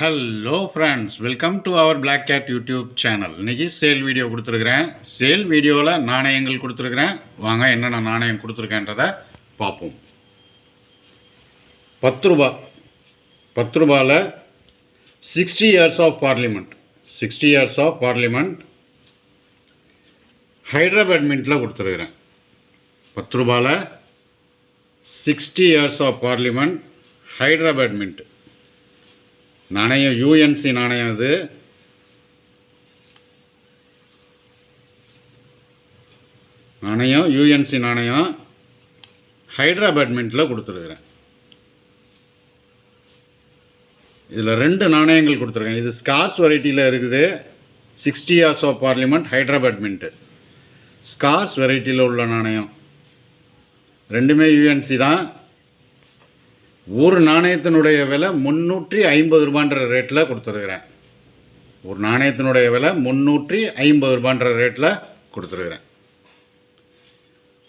Hello friends, welcome to our Black Cat YouTube channel. இன்றைக்கி sale video கொடுத்துருக்குறேன். Sale வீடியோவில் நாணயங்கள் கொடுத்துருக்குறேன். வாங்க என்னென்ன நாணயம் கொடுத்துருக்கேன்றதை பார்ப்போம். 10 ரூபா, 10 ரூபாவில் 60 years of parliament, 60 years of parliament Hyderabad மின்ட்டில் கொடுத்துருக்குறேன். 10 ரூபாவில் 60 years of parliament Hyderabad mint நாணயம். யூஎன்சி நாணயம். அது நாணயம் யூஎன்சி நாணயம் ஹைதராபாத் மின்ட்டில் கொடுத்துருக்குறேன். இதில் 2 நாணயங்கள் கொடுத்துருக்கேன். இது ஸ்கார்ஸ் வெரைட்டியில் இருக்குது. 60 years of parliament Hyderabad mint scarce வெரைட்டியில் உள்ள நாணயம். ரெண்டுமே யூஎன்சி தான். ஒரு நாணயத்தினுடைய விலை 350 ரூபான்ற ரேட்டில் கொடுத்துருக்குறேன். ஒரு நாணயத்தினுடைய விலை 350 ரூபான்ற ரேட்டில் கொடுத்துருக்குறேன்.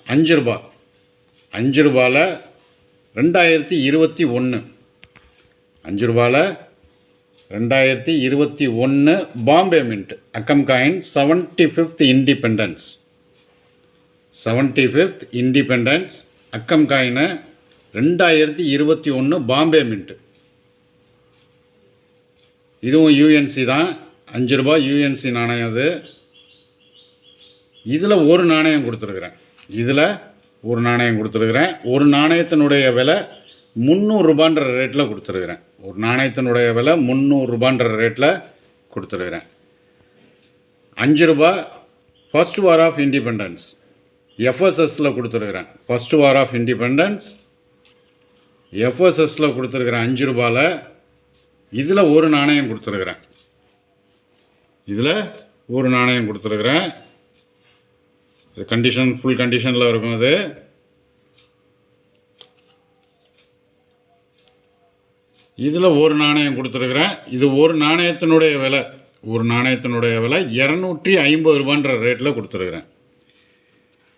5 ரூபா, 5 ரூபாயில் 2021, 5 ரூபாயில் 2021 பாம்பே மின்ட் அக்கம் coin 75th independence, 75th independence அக்கம் காயினை 2021 பாம்பே மின்ட்டு. இதுவும் யூஎன்சி தான். 5 ரூபா யூஎன்சி நாணயம். அது இதில் ஒரு நாணயம் கொடுத்துருக்குறேன். இதில் ஒரு நாணயம் கொடுத்துருக்குறேன். ஒரு நாணயத்தினுடைய விலை 300 ரூபான்ற ரேட்டில் கொடுத்துருக்குறேன். ஒரு நாணயத்தினுடைய விலை 300 ரூபான்ற ரேட்டில் கொடுத்துருக்குறேன். 5 ரூபா ஃபர்ஸ்ட் வார் ஆஃப் இண்டிபெண்டன்ஸ் எஃப்எஸ்எஸில் கொடுத்துருக்குறேன். ஃபர்ஸ்ட் வார் ஆஃப் இண்டிபெண்டன்ஸ் எஃப்எஸ்எஸில் கொடுத்துருக்குறேன். 5 ரூபாயில் இதில் ஒரு நாணயம் கொடுத்துருக்குறேன். இதில் ஒரு நாணயம் கொடுத்துருக்குறேன். இது கண்டிஷன் ஃபுல் கண்டிஷனில் இருக்கும். அது இதில் ஒரு நாணயம் கொடுத்துருக்குறேன். இது ஒரு நாணயத்தினுடைய விலை, ஒரு நாணயத்தினுடைய விலை 250 ரூபான்ற ரேட்டில் கொடுத்துருக்குறேன்.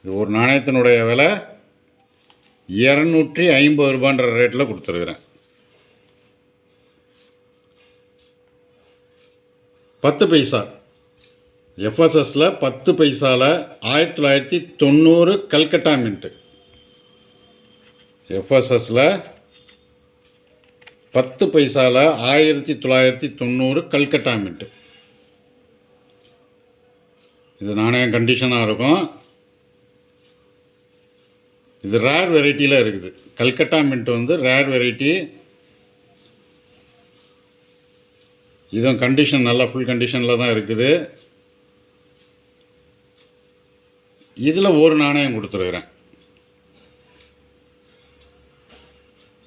இது ஒரு நாணயத்தினுடைய விலை 250 ரூபான்ற ரேட்டில் கொடுத்துருக்குறேன். 10 பைசா எஃப்எஸ்எஸில் 10 பைசாவில் 1990 கல்கட்டா மின்ட்டு. எஃப்எஸ்எஸில் 10 பைசாவில் 1990 கல்கட்டா மின்ட்டு. இது நாணயம் கண்டிஷனாக இருக்கும். இது ரேர் வெரைட்டியில் இருக்குது. கல்கட்டா மின்ட் வந்து ரேர் வெரைட்டி. இதுவும் கண்டிஷன் நல்லா ஃபுல் கண்டிஷனில் தான் இருக்குது. இதில் ஒரு நாணயம் கொடுத்துருக்குறேன்.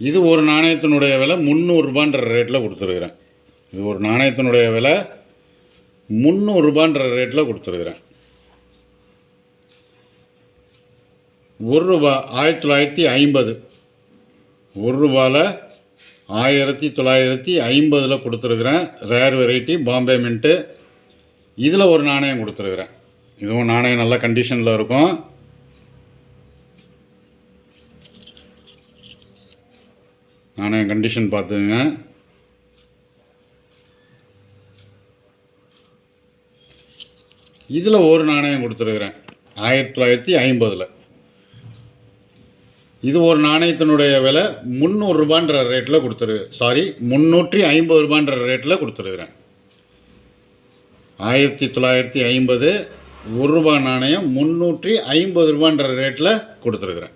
இது ஒரு நாணயத்தினுடைய விலை 300 ரூபான்ற ரேட்டில் கொடுத்துருக்குறேன். இது ஒரு நாணயத்தினுடைய விலை 300 ரூபான்ற ரேட்டில் கொடுத்துருக்குறேன். 1 ரூபா 1950, 1 ரூபாவில் 1950 கொடுத்துருக்குறேன். Rare variety Bombay mint. இதில் ஒரு நாணயம் கொடுத்துருக்குறேன். இதுவும் நாணயம் நல்ல கண்டிஷனில் இருக்கும். நாணயம் கண்டிஷன் பார்த்துங்க. இதில் ஒரு நாணயம் கொடுத்துருக்குறேன் 1950. இது ஒரு நாணயத்தினுடைய விலை 300 ரூபான்ற ரேட்டில் 350 ரூபான்ற ரேட்டில் கொடுத்துருக்குறேன். 1950 1 ரூபா நாணயம் 350 ரூபான்ற ரேட்டில் கொடுத்துருக்குறேன்.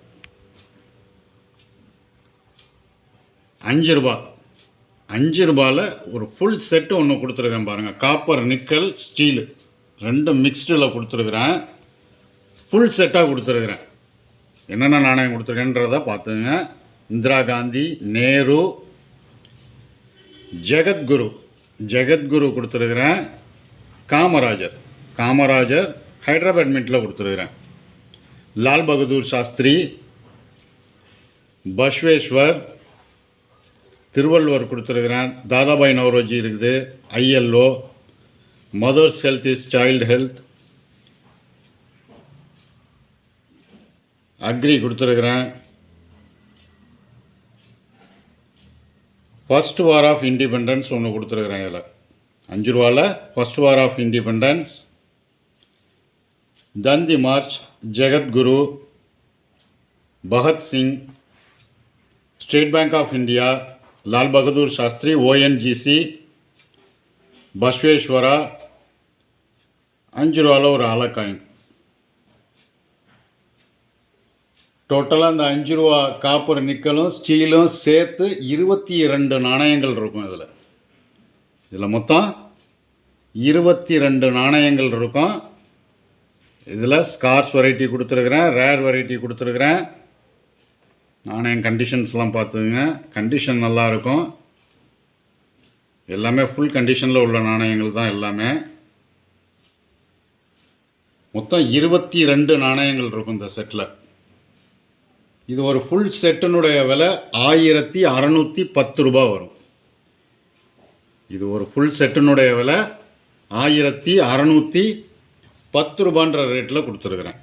5 ரூபா, 5 ரூபாயில் ஒரு ஃபுல் செட்டு ஒன்று கொடுத்துருக்கேன் பாருங்கள். காப்பர் நிக்கல் ஸ்டீலு ரெண்டும் மிக்ஸ்டில் கொடுத்துருக்குறேன். ஃபுல் செட்டாக கொடுத்துருக்குறேன். என்னென்ன நாணயம் கொடுத்துருக்கேன்றதை பார்த்துங்க. இந்திரா காந்தி, நேரு, ஜெகத்குரு கொடுத்துருக்குறேன். காமராஜர் ஹைதராபாத் மின்ட்டில் கொடுத்துருக்குறேன். லால் பகதூர் சாஸ்திரி, பஸ்வேஸ்வர், திருவள்ளுவர் கொடுத்துருக்குறேன். தாதாபாய் நவரோஜி இருக்குது. ILO, mother's health is child health, agri கொடுத்துருக்குறேன். ஃபர்ஸ்ட் வார் ஆஃப் இண்டிபெண்டன்ஸ் ஒன்று கொடுத்துருக்குறேன். இதில் 5 ரூபாவில் first war of independence, Dandi march, Jagadguru, Bhagat Singh, State Bank of India, Lal Bahadur Shastri, ONGC, Basaveshwara. 5 ரூபாவில் ஒரு ஆலக்காயின். டோட்டலாக அந்த 5 ரூபா காப்பர் நிக்கலும் ஸ்டீலும் சேர்த்து 22 நாணயங்கள் இருக்கும். இதில் மொத்தம் 22 நாணயங்கள் இருக்கும். இதில் ஸ்கார்ஸ் வெரைட்டி கொடுத்துருக்குறேன், ரேர் வெரைட்டி கொடுத்துருக்குறேன். நாணயம் கண்டிஷன்ஸ்லாம் பார்த்துங்க, கண்டிஷன் நல்லாயிருக்கும். எல்லாமே ஃபுல் கண்டிஷனில் உள்ள நாணயங்கள் தான் எல்லாமே. மொத்தம் 22 நாணயங்கள் இருக்கும் இந்த செட்டில். இது ஒரு ஃபுல் செட்டினுடைய விலை 1610 ரூபா வரும். இது ஒரு ஃபுல் செட்டினுடைய விலை 1610 ரூபான்ற ரேட்டில் கொடுத்துருக்குறேன்.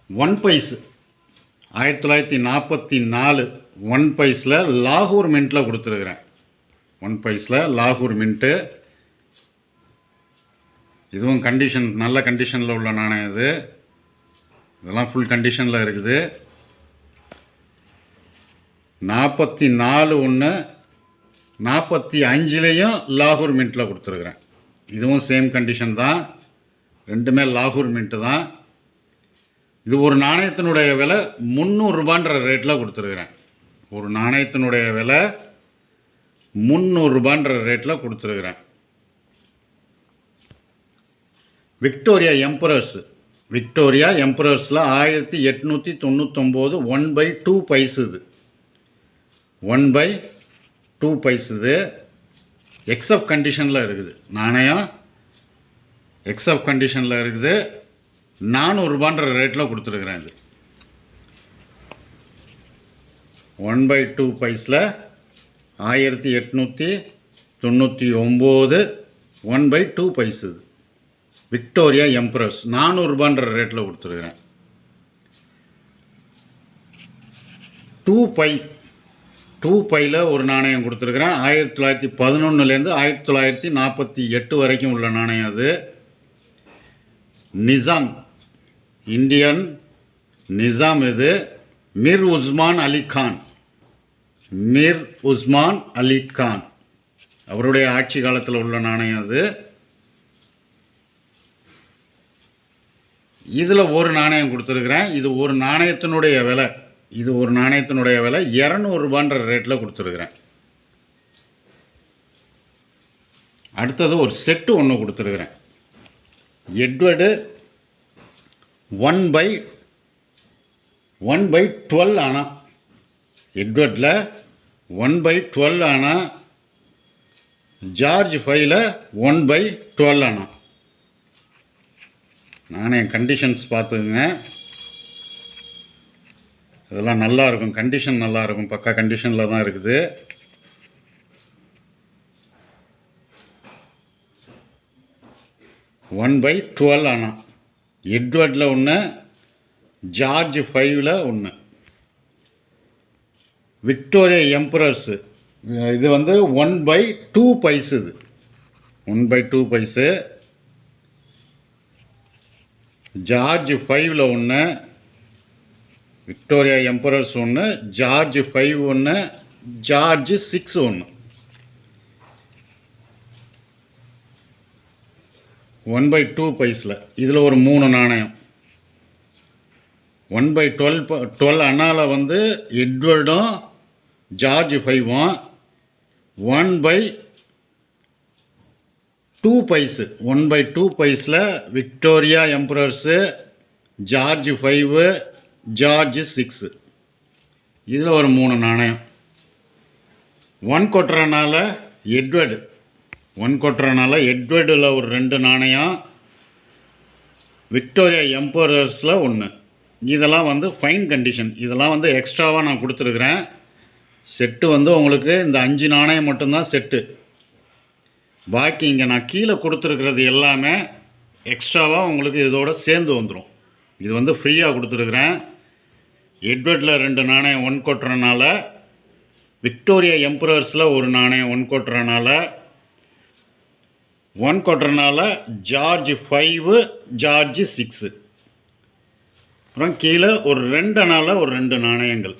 1 பைஸ் 1944 1 பைஸில் லாகூர் மின்ட்டில் கொடுத்துருக்குறேன். 1 பைஸில் லாகூர் மின்ட்டு. இதுவும் கண்டிஷன், நல்ல கண்டிஷனில் உள்ள நாணயம். இதெல்லாம் ஃபுல் கண்டிஷனில் இருக்குது. 44 1 45லேயும் லாகூர் மின்ட்டில் கொடுத்துருக்குறேன். இதுவும் சேம் கண்டிஷன் தான், ரெண்டுமே லாகூர் மின்ட்டு தான். இது ஒரு நாணயத்தினுடைய விலை 300 ரூபான்ற ரேட்டில் கொடுத்துருக்குறேன். ஒரு நாணயத்தினுடைய விலை 300 ரூபான்ற ரேட்டில் கொடுத்துருக்குறேன். விக்டோரியா எம்பரர்ஸ், விக்டோரியா எம்பரர்ஸில் 1899 1/2 பைஸ். இது 1/2 பைஸ். இது எக்ஸப்ட் கண்டிஷனில் இருக்குது. நாணயம் எக்ஸப்ட் கண்டிஷனில் இருக்குது. 400 ரூபான்ற ரேட்டில் கொடுத்துருக்குறேன். இது 1/2 பைஸில் 1899 1/2 பைஸ். இது விக்டோரியா எம்பரர்ஸ் 400 ரூபான்ற ரேட்டில் கொடுத்துருக்குறேன். 2 பையில் ஒரு நாணயம் கொடுத்துருக்குறேன். 1911லேருந்து 1948 வரைக்கும் உள்ள நாணயம். அது நிசாம், இந்தியன் நிசாம். இது மிர் உஸ்மான் அலி கான், மிர் உஸ்மான் அலி கான் அவருடைய ஆட்சி காலத்தில் உள்ள நாணயம். அது இதில் ஒரு நாணயம் கொடுத்துருக்குறேன். இது ஒரு நாணயத்தினுடைய விலை, இது ஒரு நாணயத்தினுடைய விலை 200 ரூபான்ற ரேட்டில் கொடுத்துருக்குறேன். அடுத்தது ஒரு செட்டு ஒன்று கொடுத்துருக்குறேன். எட்வர்டு 1/12 ஆனா. எட்வர்டில் 1/12 ஆனா, ஜார்ஜ் 5ல் 1/12 ஆனா. நாணயம் கண்டிஷன்ஸ் பார்த்துக்குங்க. இதெல்லாம் நல்லாயிருக்கும், கண்டிஷன் நல்லாயிருக்கும், பக்கா கண்டிஷனில் தான் இருக்குது. $1/12 ஆனா. எட்வர்டில் ஒன்று, ஜார்ஜ் 5ல் ஒன்று. விக்டோரியா எம்பரர்ஸு இது 1/2 பைஸ். இது 1/2 பைஸு. ஜார்ஜ் 5ல் ஒன்று, விக்டோரியா எம்பரர்ஸ் ஒன்று, ஜார்ஜ் 5 ஒன்று, ஜார்ஜ் 6 ஒன்று. 1/2 பைஸில் இதில் ஒரு 3 நாணயம். 1/12 அண்ணாவில் எட்வர்டும் ஜார்ஜ் 5ம். 1/2 பைஸு 1/2 பைஸில் விக்டோரியா எம்பரர்ஸு, ஜார்ஜ் 5, ஜார்ஜ் 6. இதில் ஒரு 3 நாணயம். 1/4 எட்வர்டு, 1/4 எட்வர்டில் ஒரு 2 நாணயம், விக்டோரியா எம்பரர்ஸில் 1. இதெல்லாம் ஃபைன் கண்டிஷன். இதெல்லாம் எக்ஸ்ட்ராவாக நான் கொடுத்துருக்குறேன். செட்டு உங்களுக்கு இந்த 5 நாணயம் மட்டும்தான் செட்டு. பாக்கி இங்கே நான் கீழே கொடுத்துருக்கிறது எல்லாமே எக்ஸ்ட்ராவாக உங்களுக்கு இதோட சேர்ந்து வந்துடும். இது ஃப்ரீயாக கொடுத்துருக்குறேன். எட்வர்டில் 2 நாணயம் 1 கொட்டுறனால, விக்டோரியா எம்பரர்ஸில் ஒரு நாணயம் 1 கொட்டுறனால, 1 கொட்டுறனால ஜார்ஜ் 5, ஜார்ஜ் 6. அப்புறம் கீழே ஒரு 2 அணால ஒரு 2 நாணயங்கள்.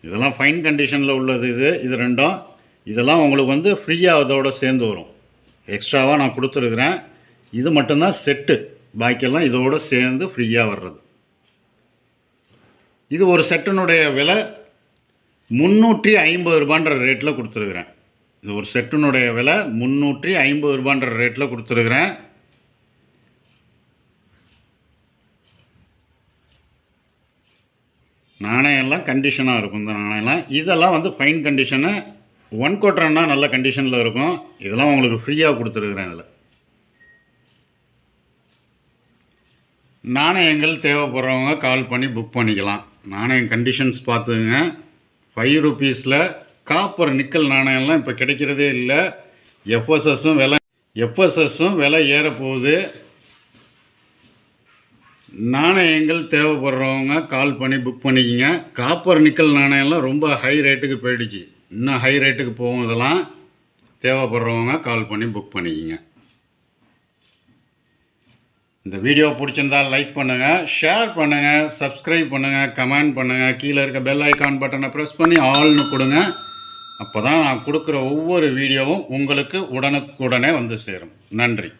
இதெல்லாம் ஃபைன் கண்டிஷனில் உள்ளது. இது ரெண்டும். இதெல்லாம் உங்களுக்கு வந்து ஃப்ரீயாக அதோட சேர்ந்து வரும். எக்ஸ்ட்ராவாக நான் கொடுத்துருக்குறேன். இது மட்டும்தான் செட்டு, பாக்கியெல்லாம் இதோடு சேர்ந்து ஃப்ரீயாக வர்றது. இது ஒரு செட்டினுடைய விலை 350 ரூபான்ற ரேட்டில் கொடுத்துருக்குறேன். இது ஒரு செட்டினுடைய விலை 350 ரூபான்ற ரேட்டில் கொடுத்துருக்குறேன். நாணயம்லாம் கண்டிஷனாக இருக்கும். இந்த நாணயம்லாம் இதெல்லாம் வந்து ஃபைன் கண்டிஷனு. 1 கொட்டுறன்னா நல்ல கண்டிஷனில் இருக்கும். இதெல்லாம் உங்களுக்கு ஃப்ரீயாக கொடுத்துருக்குறேன். இதில் நாணயங்கள் தேவைப்படுறவங்க கால் பண்ணி புக் பண்ணிக்கலாம். நாணயம் கண்டிஷன்ஸ் பார்த்துங்க. 5 ரூபீஸில் காப்பர் நிக்கல் நாணயம்லாம் இப்போ கிடைக்கிறதே இல்லை. எஃப்எஸ்எஸும் விலை ஏறப்போகுது. நாணயங்கள் தேவைப்படுறவங்க கால் பண்ணி புக் பண்ணிக்கிங்க. காப்பர் நிக்கல் நாணயம்லாம் ரொம்ப ஹை ரேட்டுக்கு போயிடுச்சு. இன்னும் ஹை ரேட்டுக்கு போகும். இதெல்லாம் தேவைப்படுறவங்க கால் பண்ணி புக் பண்ணிக்கிங்க. இந்த வீடியோ பிடிச்சிருந்தால் லைக் பண்ணுங்கள், ஷேர் பண்ணுங்கள், சப்ஸ்கிரைப் பண்ணுங்கள், கமெண்ட் பண்ணுங்கள். கீழே இருக்க பெல் ஐக்கான் பட்டனை ப்ரெஸ் பண்ணி ஆல்னு கொடுங்க. அப்போ தான் நான் கொடுக்குற ஒவ்வொரு வீடியோவும் உங்களுக்கு உடனுக்குடனே வந்து சேரும். நன்றி.